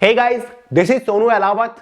Hey guys, this is Sonu Alawat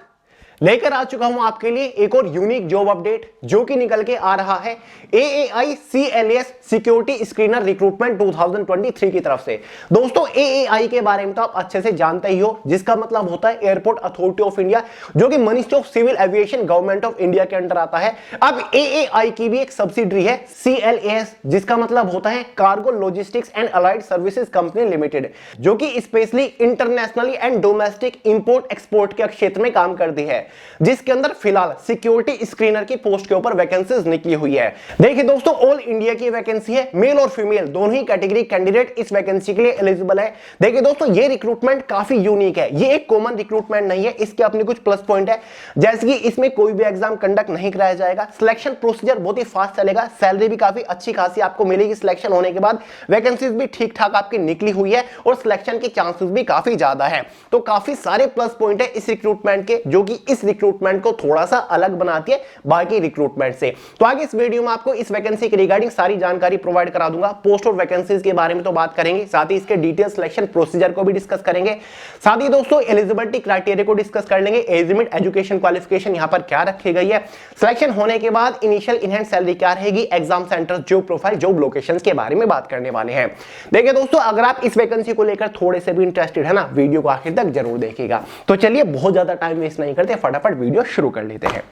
लेकर आ चुका हूं आपके लिए एक और यूनिक जॉब अपडेट जो कि निकल के आ रहा है AAI CLAS security screener recruitment 2023 की तरफ से। दोस्तों AAI के बारे में तो आप अच्छे से जानते ही हो, जिसका मतलब होता है एयरपोर्ट अथॉरिटी ऑफ इंडिया, जो कि ministry of civil aviation government of India के अंडर आता है। अब AAI की भी एक सब्सिडरी है CLAS, जिसका मतलब होता है cargo logistics and allied services company limited, जो कि specially internationally and domestic import export के क्षेत्र में काम करती है, जिसके अंदर फिलहाल सिक्योरिटी स्क्रीनर की पोस्ट के ऊपर वैकेंसीज निकली हुई है। देखिए दोस्तों, ऑल इंडिया की वैकेंसी है, मेल और फीमेल दोनों ही कैटेगरी कैंडिडेट इस वैकेंसी के लिए एलिजिबल है। देखिए दोस्तों, ये रिक्रूटमेंट काफी यूनिक है, ये एक कॉमन रिक्रूटमेंट नहीं है, इसके अपने कुछ प्लस पॉइंट है, जैसे कि इसमें कोई भी एग्जाम कंडक्ट नहीं कराया जाएगा, सिलेक्शन प्रोसीजर बहुत ही फास्ट चलेगा, सैलरी भी काफी अच्छी खासी आपको मिलेगी सिलेक्शन होने के बाद, वैकेंसीज भी ठीक ठाक आपकी निकली हुई है और सिलेक्शन के चांसेस भी काफी ज्यादा है। तो काफी सारे प्लस पॉइंट है इस रिक्रूटमेंट के, जो कि इस रिक्रूटमेंट को थोड़ा सा अलग बनाती है बाकी रिक्रूटमेंट से। तो आगे इस वीडियो में आपको इस वैकेंसी के रिगार्डिंग सारी जानकारी प्रोवाइड करा दूंगा। पोस्ट और वैकेंसीज के बारे में तो बात करेंगे, साथ ही इसके डिटेल सिलेक्शन प्रोसीजर को भी डिस्कस करेंगे, साथ ही दोस्तों एलिजिबिलिटी क्राइटेरिया को डिस्कस कर लेंगे, एज लिमिट, एजुकेशन क्वालिफिकेशन यहां पर क्या रखी गई है, सिलेक्शन होने के बाद इनिशियल इनहैंड सैलरी क्या रहेगी, exam centre, job profile, job location के बारे में बात करने वाले हैं। देखिए दोस्तों, अगर आप इस वैकेंसी को लेकर थोड़े से भी इंटरेस्टेड है ना, वीडियो को आखिर तक जरूर देखिएगा। तो चलिए बहुत ज्यादा टाइम वेस्ट नहीं करते, फटाफट वीडियो शुरू कर लेते हैं।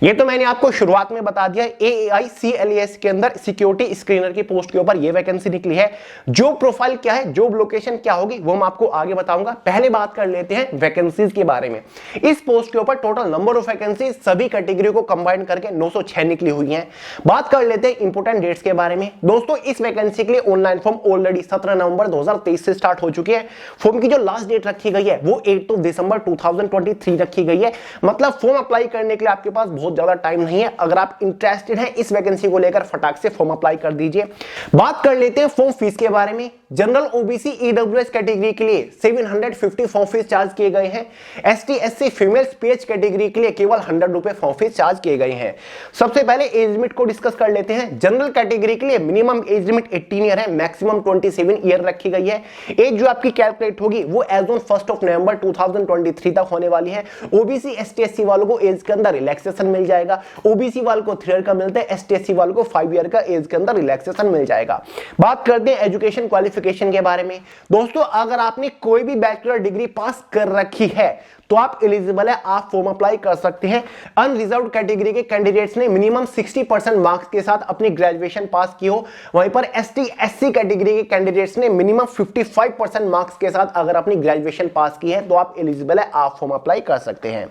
ये तो मैंने आपको शुरुआत में बता दिया, AAI CLAS के अंदर सिक्योरिटी स्क्रीनर की पोस्ट के ऊपर ये वैकेंसी निकली है। जॉब प्रोफाइल क्या है, जॉब लोकेशन क्या होगी, वो मैं आपको आगे बताऊंगा। पहले बात कर लेते हैं वैकेंसीज के बारे में। इस पोस्ट के ऊपर टोटल नंबर ऑफ वैकेंसी सभी कैटेगरी को कंबाइन करके 906 निकली हुई हैं। बात कर लेते हैं इंपोर्टेंट डेट्स के बारे में। दोस्तों इस वैकेंसी के लिए ऑनलाइन फॉर्म ऑलरेडी 17 नवंबर 2023 से स्टार्ट हो चुकी है। फॉर्म की जो लास्ट डेट रखी गई है वो 8 दिसंबर 2023 रखी गई है। मतलब फॉर्म अप्लाई करने के लिए आपके पास बहुत ज्यादा टाइम नहीं है। अगर आप इंटरेस्टेड हैं इस वैकेंसी को लेकर, फटाक से फॉर्म अप्लाई कर दीजिए। बात कर लेते हैं फॉर्म फीस के बारे में। जनरल OBC EWS कैटेगरी के लिए 750 फॉर्म फीस चार्ज किए गए हैं। ST SC female PH category के लिए केवल 100 रुपए फॉर्म फीस चार्ज किए गए हैं। सबसे पहले एज लिमिट को डिस्कस कर लेते हैं। जनरल कैटेगरी के लिए मिनिमम एज लिमिट 18 ईयर है, मैक्सिमम 27 ईयर रखी गई है। एज जो आपकी कैलकुलेट होगी वो एज ऑन 1 नवंबर 2023 तक होने वाली है। OBC ST SC वालों को एज के अंदर रिलैक्सेशन मिल जाएगा। OBC वालों को 3 ईयर का मिलता है, ST SC वालों को 5 ईयर का एज के अंदर रिलैक्सेशन मिल जाएगा। बात करते हैं एजुकेशन क्वालिफिकेशन के बारे में। दोस्तों अगर आपने कोई भी बैचलर डिग्री पास कर रखी है तो आप एलिजिबल है, आप फॉर्म अप्लाई कर सकते हैं। अनरिजर्व्ड कैटेगरी के कैंडिडेट्स ने मिनिमम 60% मार्क्स के साथ अपनी ग्रेजुएशन पास की हो। वहीं पर ST SC कैटेगरी के कैंडिडेट्स ने मिनिमम 55% मार्क्स के साथ अगर अपनी ग्रेजुएशन पास की है तो आप एलिजिबल है, आप फॉर्म अप्लाई कर सकते हैं।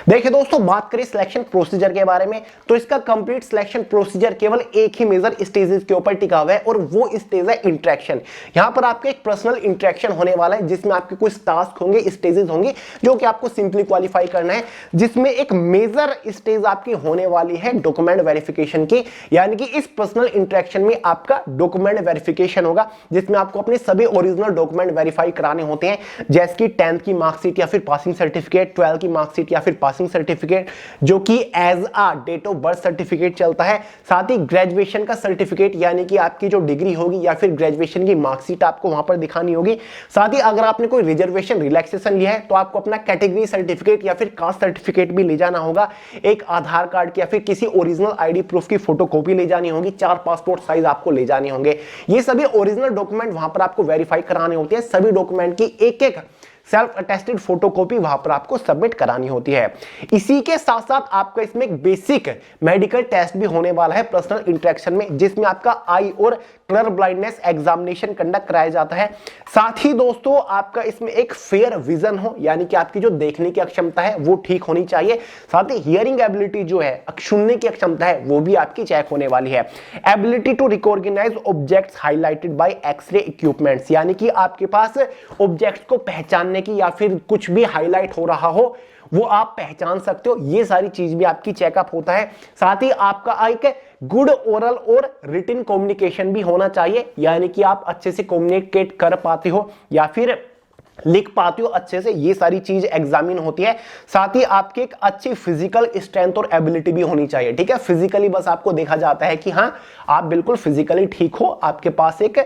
देखिए दोस्तों, बात करें सिलेक्शन प्रोसीजर के बारे में तो इसका कंप्लीट सिलेक्शन प्रोसीजर केवल एक ही मेजर स्टेजेस के ऊपर टिका हुआ है और वो स्टेज है इंटरेक्शन। यहां पर आपके एक पर्सनल इंटरेक्शन होने वाला है, जिसमें आपके कुछ टास्क होंगे, स्टेजेस होंगे जो कि आपको सिंपली क्वालिफाई करना है। जिसमें एक मेजर स्टेज आपकी होने वाली है डॉक्यूमेंट वेरिफिकेशन की, यानी कि इस पर्सनल इंटरेक्शन में आपका डॉक्यूमेंट वेरिफिकेशन होगा, जिसमें आपको अपने सभी ओरिजिनल डॉक्यूमेंट वेरीफाई कराने होते हैं, जैसे कि 10th की मार्कशीट या फिर पासिंग सर्टिफिकेट, 12th की मार्कशीट या फिर पासिंग सर्टिफिकेट, जो कि as a date of birth certificate चलता है। साथ ही ग्रेजुएशन का सर्टिफिकेट, यानी कि आपकी जो डिग्री होगी या फिर ग्रेजुएशन की मार्कशीट आपको वहां पर दिखानी होगी। साथ ही अगर आपने कोई रिजर्वेशन रिलैक्सेशन लिया है तो आपको अपना कैटेगरी सर्टिफिकेट या फिर कास्ट सर्टिफिकेट भी ले जाना होगा। एक आधार कार्ड की या फिर किसी ओरिजिनल आईडी प्रूफ की फोटोकॉपी ले जानी होगी। 4 पासपोर्ट साइज आपको ले जाने होंगे। ये सभी ओरिजिनल डॉक्यूमेंट वहां पर आपको वेरीफाई कराने होते हैं। सभी डॉक्यूमेंट की एक सेल्फ अटेस्टेड फोटोकॉपी वहां पर आपको सबमिट करानी होती है। इसी के साथ साथ आपका इसमें एक बेसिक मेडिकल टेस्ट भी होने वाला है पर्सनल इंटरेक्शन में, जिसमें आपका आई और कलर ब्लाइंडनेस एग्जामिनेशन कंडक्ट कराया जाता है। साथ ही दोस्तों आपका इसमें एक फेयर विजन हो, यानी कि आपकी जो देखने की क्षमता है वो ठीक होनी चाहिए। साथ ही हियरिंग एबिलिटी जो है, सुनने की क्षमता है, वो भी आपकी चेक होने वाली है। Ability to recognise objects highlighted by x ray equipments, यानी कि आपके पास ऑब्जेक्ट्स को पहचानने की या फिर कुछ भी हाईलाइट हो रहा हो वो आप पहचान सकते हो। ये सारी चीज भी आपकी चेकअप होता है। साथ ही आपका एक गुड ओरल और रिटन कम्युनिकेशन भी होना चाहिए, यानी कि आप अच्छे से कम्युनिकेट कर पाते हो या फिर लिख पाते हो अच्छे से। ये सारी चीज एग्जामिन होती है। साथ ही आपकी एक अच्छी फिजिकल स्ट्रेंथ और एबिलिटी भी होनी चाहिए। ठीक है, फिजिकली बस आपको देखा जाता है कि हाँ आप बिल्कुल फिजिकली ठीक हो, आपके पास एक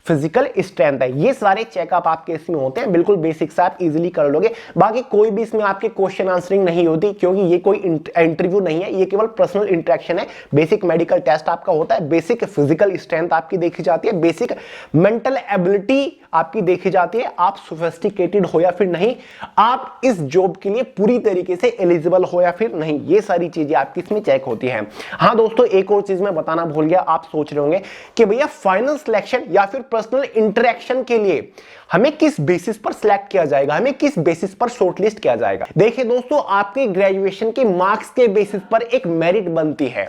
फिजिकल स्ट्रेंथ है। ये सारे चेकअप आपके इसमें होते हैं, बिल्कुल बेसिक से आप इजीली कर लोगे। बाकी कोई भी इसमें आपके क्वेश्चन आंसरिंग नहीं होती, क्योंकि ये कोई इंटरव्यू नहीं है, ये केवल पर्सनल इंटरेक्शन है। बेसिक मेडिकल टेस्ट आपका होता है, बेसिक फिजिकल स्ट्रेंथ आपकी देखी जाती है, बेसिक मेंटल एबिलिटी आपकी देखी जाती है, आप सोफिस्टिकेटेड हो या फिर नहीं, आप इस जॉब के लिए पूरी तरीके से एलिजिबल हो या फिर नहीं, ये सारी चीजें आपकी इसमें चेक होती हैं। हाँ दोस्तों, एक और चीज मैं बताना भूल गया, आप सोच रहे होंगे कि भैया फाइनल सिलेक्शन या फिर पर्सनल इंटरेक्शन के लिए हमें किस बेसिस पर सिलेक्ट किया जाएगा, हमें किस बेसिस पर शॉर्टलिस्ट किया जाएगा। देखिए दोस्तों, आपके ग्रेजुएशन के मार्क्स के बेसिस पर एक मेरिट बनती है,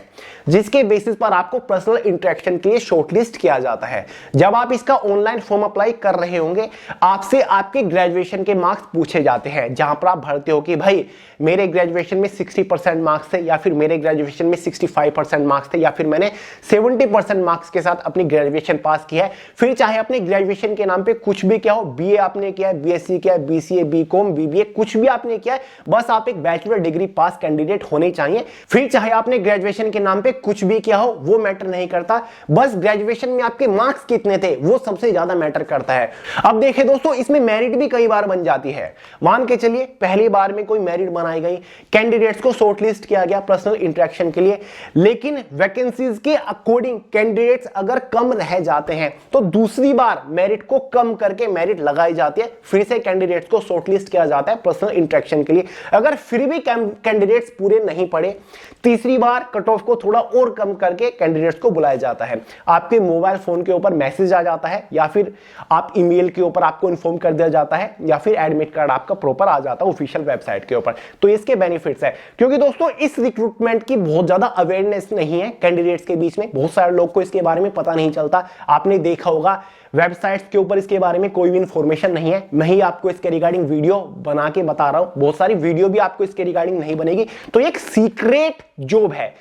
जिसके बेसिस पर आपको पर्सनल इंटरेक्शन के लिए शॉर्टलिस्ट किया जाता है। जब आप इसका ऑनलाइन फॉर्म अप्लाई कर रहे होंगे, आपसे आपके ग्रेजुएशन के मार्क्स पूछे जाते हैं, जहां पर आप भरते हो कि भाई मेरे ग्रेजुएशन में 60% मार्क्स थे, या फिर मेरे ग्रेजुएशन में 65% मार्क्स थे, या फिर मैंने 70% मार्क्स के साथ अपनी ग्रेजुएशन पास की है। फिर चाहे अपने ग्रेजुएशन के नाम पे कुछ भी किया हो, बीए आपने किया है, बीएससी किया है, बीसीए, बीकॉम, बीबीए, कुछ भी आपने किया है, बस आप एक बैचलर डिग्री पास कैंडिडेट होने चाहिए। फिर चाहे आपने ग्रेजुएशन के नाम पे कुछ भी किया हो, वो मैटर नहीं करता, बस ग्रेजुएशन में आपके मार्क्स कितने थे वो सबसे ज्यादा मैटर करता है। अब देखिए दोस्तों, इसमें मेरिट भी कई बार बन जाती है। मान के चलिए पहली बार में कोई मेरिट बनाई गई, कैंडिडेट्स को शॉर्टलिस्ट किया गया पर्सनल इंटरेक्शन के लिए, लेकिन वैकेंसीज के अकॉर्डिंग कैंडिडेट्स अगर कम रह जाते हैं तो दूसरी बार मेरिट को कम करके मेरिट लगाई जाती है, फिर से कैंडिडेट्स को शॉर्टलिस्ट किया जाता है पर्सनल इंटरेक्शन के लिए। अगर फिर भी कैंडिडेट्स पूरे नहीं पड़े, तीसरी बार कट ऑफ को थोड़ा और कम करके कैंडिडेट्स को बुलाया जाता है। आपके मोबाइल फोन के ऊपर मैसेज आ जाता है, या फिर आप ईमेल के ऊपर आपको इन्फॉर्म कर दिया जाता है, या फिर एडमिट कार्ड आपका प्रॉपर आ जाता है ऑफिशियल वेबसाइट के ऊपर। तो इसके बेनिफिट्स है, क्योंकि दोस्तों इस रिक्रूटमेंट की बहुत ज्यादा अवेयरनेस नहीं है कैंडिडेट्स के बीच में, बहुत सारे लोग को इसके बारे में पता नहीं चलता। आपने देखा होगा वेबसाइट्स के ऊपर इसके बारे में कोई भी इंफॉर्मेशन नहीं है। मैं ही आपको इसके रिगार्डिंग वीडियो बना के बता रहा हूं, बहुत सारी वीडियो भी आपको इसके रिगार्डिंग नहीं बनेगी। तो एक सीक्रेट जॉब है,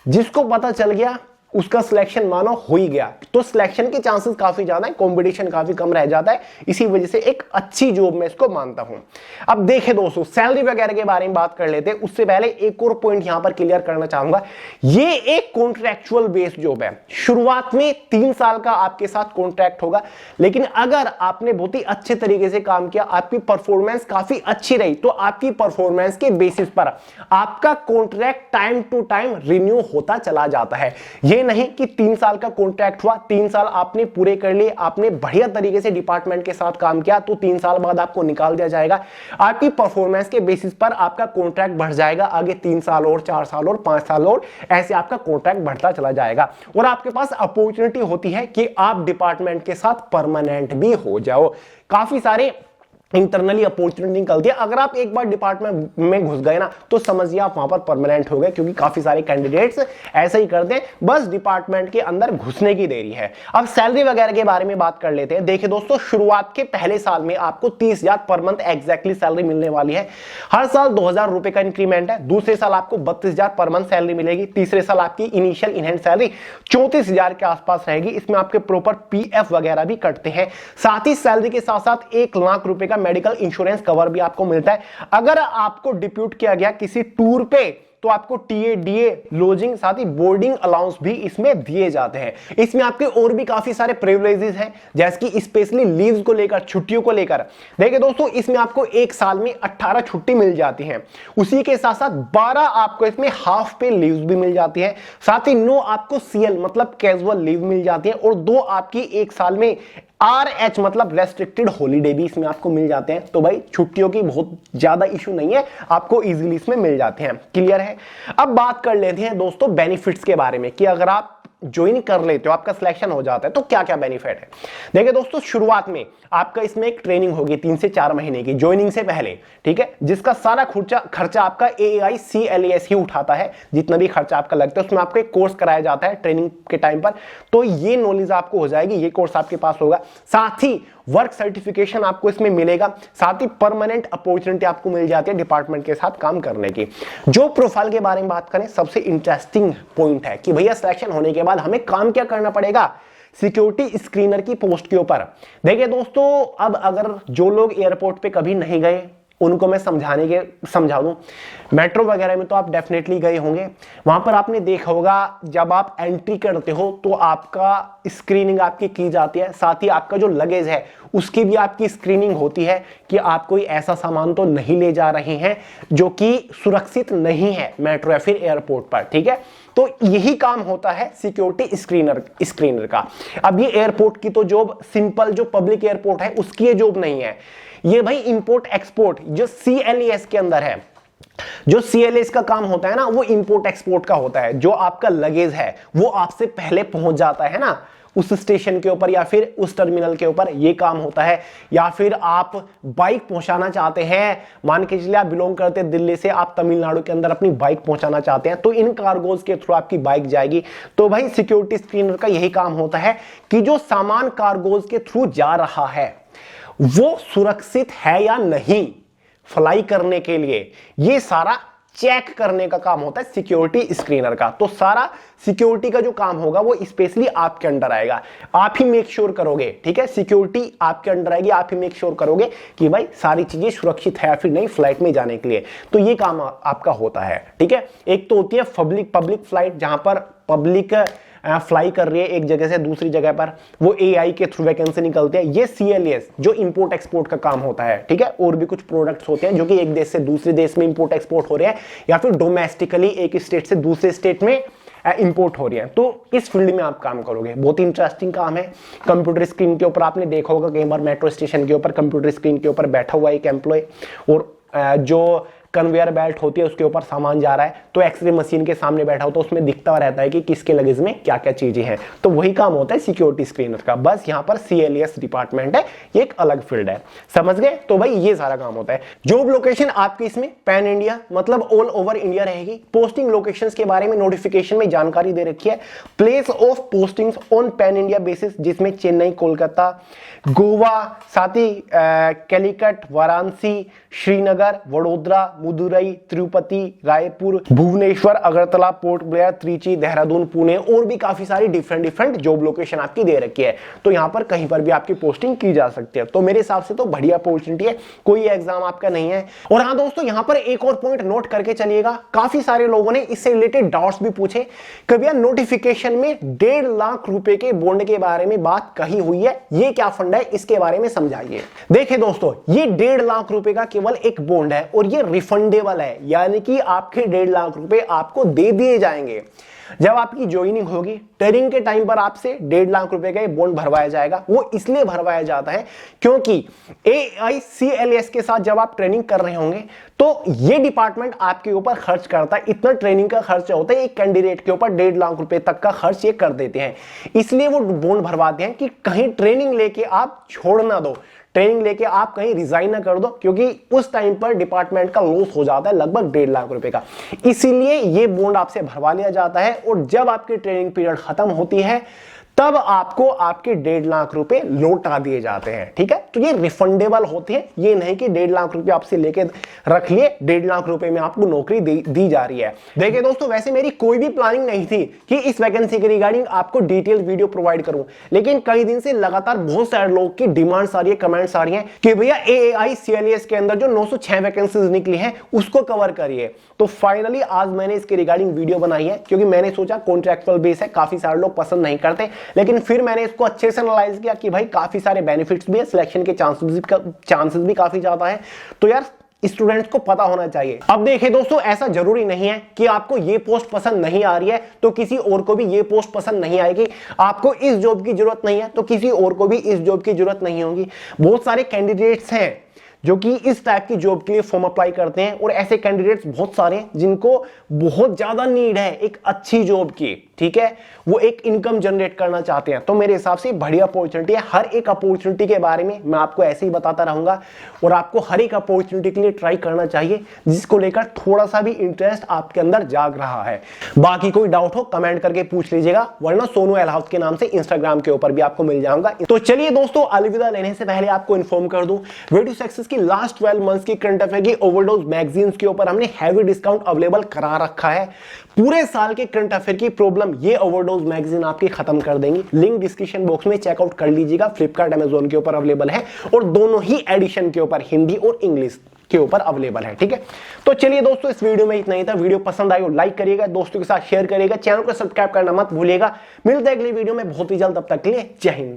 जिसको पता चल गया उसका सिलेक्शन मानो हो ही गया, तो सिलेक्शन के चांसेस काफी ज्यादा है, कंपटीशन काफी कम रह जाता है। इसी वजह से एक अच्छी जॉब मैं इसको मानता हूं। अब देखें दोस्तों, सैलरी वगैरह के बारे में बात कर लेते हैं, उससे पहले एक और पॉइंट यहां पर क्लियर करना चाहूंगा। ये एक कॉन्ट्रैक्चुअल बेस्ड जॉब है। शुरुआत में 3 साल का आपके साथ कॉन्ट्रैक्ट होगा, लेकिन अगर आपने बहुत ही अच्छे तरीके से काम किया, आपकी परफॉर्मेंस काफी अच्छी रही, तो आपकी परफॉर्मेंस के बेसिस पर आपका contract time to time renew होता चला जाता है। ये नहीं कि 3 साल का कॉन्ट्रैक्ट हुआ, 3 साल आपने पूरे कर लिए, आपने बढ़िया तरीके से डिपार्टमेंट के साथ काम किया, तो 3 साल बाद आपको निकाल दिया जाएगा। आपकी परफॉर्मेंस के बेसिस पर आपका कॉन्ट्रैक्ट बढ़ जाएगा, आगे 3 साल और, 4 साल और, 5 साल और, ऐसे आपका कॉन्ट्रैक्ट बढ़ता चला जाएगा। और आपके पास अपॉर्चुनिटी होती है कि आप डिपार्टमेंट के साथ परमानेंट भी हो जाओ। काफी सारे इंटरनली अपॉर्चुनिटी निकलती है। अगर आप एक बार डिपार्टमेंट में घुस गए ना, तो समझिए आप वहां पर परमानेंट हो गए, क्योंकि काफी सारे कैंडिडेट्स ऐसा ही करते हैं, बस डिपार्टमेंट के अंदर घुसने की देरी है। अब सैलरी वगैरह के बारे में बात कर लेते हैं। देखिए दोस्तों, शुरुआत के पहले साल में आपको 30,000 पर मंथ एग्जैक्टली सैलरी मिलने वाली है। हर साल 2,000 रुपए का इंक्रीमेंट है। दूसरे साल आपको 32,000 पर मंथ सैलरी मिलेगी। तीसरे साल आपकी इनिशियल इन हैंड सैलरी 34,000 के आसपास रहेगी। इसमें आपके प्रॉपर पीएफ वगैरह भी कटते हैं। साथ ही सैलरी के साथ साथ 1 लाख रुपए का मेडिकल इंश्योरेंस कवर भी आपको मिलता है। अगर आपको डिप्यूट किया गया किसी टूर पे, तो आपको टीए, डीए, लॉजिंग, साथ ही बोर्डिंग अलाउंस भी इसमें दिए जाते हैं। इसमें आपके और भी काफी सारे प्रिविलेजेस हैं, जैसे कि स्पेशली लीव्स को लेकर, छुट्टियों को लेकर। देखिए दोस्तों, इसमें आपको एक साल में 18 छुट्टी मिल जाती हैं। उसी के साथ साथ 12 आपको इसमें हाफ पे लीव्स भी मिल जाती है। साथ ही 9 आपको सीएल मतलब कैजुअल लीव मिल जाती है, और 2 आपकी एक साल में RH मतलब रेस्ट्रिक्टेड हॉलीडे भी इसमें आपको मिल जाते हैं। तो भाई छुट्टियों की बहुत ज्यादा इशू नहीं है, आपको इजीली इसमें मिल जाते हैं। क्लियर है? अब बात कर लेते हैं दोस्तों बेनिफिट्स के बारे में, कि अगर आप ज्वाइन कर लेते हो, आपका सिलेक्शन हो जाता है, तो क्या क्या बेनिफिट है। देखिए दोस्तों, शुरुआत में आपका इसमें एक ट्रेनिंग होगी 3 से 4 महीने की ज्वाइनिंग से पहले, ठीक है, जिसका सारा खर्चा आपका AAI-CLAS ही उठाता है। जितना भी खर्चा आपका लगता है, उसमें आपको एक कोर्स कराया जाता है ट्रेनिंग के टाइम पर, तो ये नॉलेज आपको हो जाएगी, ये कोर्स आपके पास होगा। साथ ही वर्क सर्टिफिकेशन आपको इसमें मिलेगा। साथ ही परमानेंट अपॉर्चुनिटी आपको मिल जाती है डिपार्टमेंट के साथ काम करने की। जो प्रोफाइल के बारे में बात करें, सबसे इंटरेस्टिंग पॉइंट है कि भैया सिलेक्शन होने के बाद हमें काम क्या करना पड़ेगा, सिक्योरिटी स्क्रीनर की पोस्ट के ऊपर। देखिए दोस्तों, अब अगर जो लोग एयरपोर्ट पे कभी नहीं गए, उनको मैं समझा दूं। मेट्रो वगैरह में तो आप डेफिनेटली गए होंगे, वहां पर आपने देखा होगा जब आप एंट्री करते हो तो आपका स्क्रीनिंग आपकी की जाती है, साथ ही आपका जो लगेज है उसकी भी आपकी स्क्रीनिंग होती है कि आप कोई ऐसा सामान तो नहीं ले जा रहे हैं जो कि सुरक्षित नहीं है मेट्रो या फिर एयरपोर्ट पर, ठीक है। तो यही काम होता है सिक्योरिटी स्क्रीनर का। अब ये एयरपोर्ट की तो जॉब सिंपल जो पब्लिक एयरपोर्ट है उसकी ये जॉब नहीं है, ये भाई इंपोर्ट एक्सपोर्ट जो CLES के अंदर है, जो CLES का काम होता है ना वो इंपोर्ट एक्सपोर्ट का होता है। जो आपका लगेज है वो आपसे पहले पहुंच जाता है ना उस स्टेशन के ऊपर या फिर उस टर्मिनल के ऊपर, ये काम होता है। या फिर आप बाइक पहुंचाना चाहते हैं, मान के चलिए आप बिलोंग करते हैं दिल्ली से, आप तमिलनाडु के अंदर अपनी बाइक पहुंचाना चाहते हैं, तो इन कार्गोज के थ्रू आपकी बाइक जाएगी। तो भाई सिक्योरिटी स्क्रीनर का यही काम होता है कि जो सामान कार्गोज के थ्रू जा रहा है वो सुरक्षित है या नहीं, फ्लाई करने के लिए ये सारा चेक करने का काम होता है सिक्योरिटी स्क्रीनर का। तो सारा सिक्योरिटी का जो काम होगा वो स्पेशली आपके अंडर आएगा, आप ही मेक श्योर करोगे, ठीक है। सिक्योरिटी आपके अंडर आएगी, आप ही मेक श्योर करोगे कि भाई सारी चीजें सुरक्षित है या फिर नहीं फ्लाइट में जाने के लिए। तो ये काम आपका होता है, ठीक है। एक तो होती है पब्लिक फ्लाइट जहां पर पब्लिक फ्लाई कर रही है एक जगह से दूसरी जगह पर, वो AI के थ्रू वैकेंसी निकलती है। ये CLES जो इंपोर्ट एक्सपोर्ट का काम होता है, ठीक है। और भी कुछ प्रोडक्ट्स होते हैं जो कि एक देश से दूसरे देश में इंपोर्ट एक्सपोर्ट हो रहे हैं या फिर डोमेस्टिकली एक स्टेट से दूसरे स्टेट में इंपोर्ट हो रही है। तो इस फील्ड में आप काम करोगे, बहुत ही इंटरेस्टिंग काम है। कंप्यूटर स्क्रीन के ऊपर आपने देखा होगा कई बार मेट्रो स्टेशन के ऊपर कंप्यूटर स्क्रीन के ऊपर बैठा हुआ एक एम्प्लॉय और जो कन्वेयर बेल्ट होती है उसके ऊपर सामान जा रहा है तो एक्सरे मशीन के सामने बैठा हो तो उसमें दिखता रहता है कि किसके लगेज में क्या क्या चीजें हैं। तो वही काम होता है सिक्योरिटी स्क्रीनर का, बस यहाँ पर CLES डिपार्टमेंट है, ये एक अलग फील्ड है, समझ गए। तो भाई ये सारा काम होता है। जॉब लोकेशन आपकी इसमें पैन इंडिया मतलब ऑल ओवर इंडिया रहेगी। पोस्टिंग लोकेशंस के बारे में नोटिफिकेशन में जानकारी दे रखी है। Place of postings on pan India basis, जिसमें चेन्नई, कोलकाता, गोवा, साथ ही कैलिकट, वाराणसी, श्रीनगर, वडोदरा, मदुरई, तिरुपति, रायपुर, भुवनेश्वर, अगरतला, पोर्ट ब्लेयर, त्रिची, देहरादून, पुणे और भी काफी सारी डिफरेंट जॉब लोकेशन आपकी दे रखी है। तो यहां पर कहीं पर भी आपकी पोस्टिंग की जा सकती है। तो मेरे हिसाब से तो बढ़िया अपॉर्चुनिटी है, कोई एग्जाम आपका नहीं है। और हाँ दोस्तों, यहां पर एक और पॉइंट नोट करके चलिएगा, काफी सारे लोगों ने इससे रिलेटेड डाउट्स भी पूछे। कभी नोटिफिकेशन में 1.5 लाख रुपए के बॉन्ड के बारे में बात कही हुई है, ये क्या फंड है, इसके बारे में समझाइए। देखिए दोस्तों, ये 1.5 लाख रुपए का केवल एक बॉन्ड है और ये रिफंडेबल है, यानी कि आपके 1.5 लाख रुपए आपको दे दिए जाएंगे। जब आपकी ज्वाइनिंग होगी, ट्रेनिंग के टाइम पर आपसे 1.5 लाख रुपए का बॉन्ड भरवाया जाएगा। वो इसलिए भरवाया जाता है क्योंकि AICLES के साथ जब आप ट्रेनिंग कर रहे होंगे तो ये डिपार्टमेंट आपके ऊपर खर्च करता है। इतना ट्रेनिंग का खर्च होता है एक कैंडिडेट के ऊपर, 1.5 लाख रुपए तक का खर्च ये कर देते हैं। इसलिए वो बॉन्ड भरवाते हैं कि कहीं ट्रेनिंग लेके आप छोड़ ना दो, ट्रेनिंग लेके आप कहीं रिजाइन ना कर दो, क्योंकि उस टाइम पर डिपार्टमेंट का लॉस हो जाता है लगभग 1.5 लाख रुपए का। इसीलिए ये बॉन्ड आपसे भरवा लिया जाता है और जब आपकी ट्रेनिंग पीरियड खत्म होती है तब आपको आपके 1.5 लाख रुपए लौटा दिए जाते हैं, ठीक है। तो ये रिफंडेबल होते हैं, ये नहीं कि 1.5 लाख रुपए आपसे लेके रख लिए, 1.5 लाख रुपए में आपको नौकरी दी जा रही है। देखिए दोस्तों, वैसे मेरी कोई भी प्लानिंग नहीं थी कि इस वैकेंसी के रिगार्डिंग आपको डिटेल वीडियो प्रोवाइड करूं, लेकिन कई दिन से लगातार बहुत सारे लोग की डिमांड्स आ रही है, कमेंट्स आ रही है कि भैया AICLES के अंदर जो 906 वैकेंसीज निकली है उसको कवर करिए। तो फाइनली आज मैंने इसके रिगार्डिंग वीडियो बनाई है, क्योंकि मैंने सोचा कॉन्ट्रैक्चुअल बेस है, काफी सारे लोग पसंद नहीं करते, लेकिन फिर मैंने इसको अच्छे से एनालाइज किया कि भाई काफी सारे बेनिफिट्स भी है, सिलेक्शन के चांसेस भी काफी ज्यादा है। तो यार स्टूडेंट्स को पता होना चाहिए। अब देखिए दोस्तों, ऐसा जरूरी नहीं है कि आपको ये पोस्ट पसंद नहीं आ रही है तो किसी और को भी ये पोस्ट पसंद नहीं आएगी। आपको इस जॉब की जरूरत नहीं है तो किसी और को भी इस जॉब की जरूरत नहीं होगी। बहुत सारे कैंडिडेट्स हैं जो कि इस टाइप की जॉब के लिए फॉर्म अप्लाई करते हैं और ऐसे कैंडिडेट्स बहुत सारे हैं जिनको बहुत ज्यादा नीड है एक अच्छी जॉब की, ठीक है, वो एक इनकम जनरेट करना चाहते हैं। तो मेरे हिसाब से बढ़िया अपॉर्चुनिटी है। हर एक अपॉर्चुनिटी के बारे में मैं आपको ऐसे ही बताता रहूंगा और आपको हर एक अपॉर्चुनिटी के लिए ट्राई करना चाहिए जिसको लेकर थोड़ा सा भी इंटरेस्ट आपके अंदर जाग रहा है। बाकी कोई डाउट हो कमेंट करके पूछ लीजिएगा, वरना सोनू एल हाउस के नाम से इंस्टाग्राम के ऊपर भी आपको मिल जाऊंगा। तो चलिए दोस्तों, अलविदा लेने से पहले आपको इन्फॉर्म कर दूं, वे टू सक्सेस की लास्ट 12 मंथ्स की करंट अफेयर की ओवरडोज मैगजीन्स के ऊपर हमने हैवी डिस्काउंट अवेलेबल करा रखा है। पूरे साल के करंट अफेयर की प्रॉब्लम ये ओवरडोज मैगजीन आपकी खत्म कर देंगी। लिंक डिस्क्रिप्शन बॉक्स में चेकआउट कर लीजिएगा। फ्लिपकार्ट, अमेजोन के ऊपर अवेलेबल है और दोनों ही एडिशन के ऊपर, हिंदी और इंग्लिश के ऊपर अवेलेबल है। ठीक है, तो चलिए दोस्तों, इस वीडियो में इतना ही था। वीडियो पसंद आई हो लाइक करिएगा, दोस्तों के साथ शेयर करिएगा, चैनल को सब्सक्राइब करना मत भूलिएगा। मिलते हैं अगली वीडियो में बहुत ही जल्द, तब तक के लिए जय हिंद।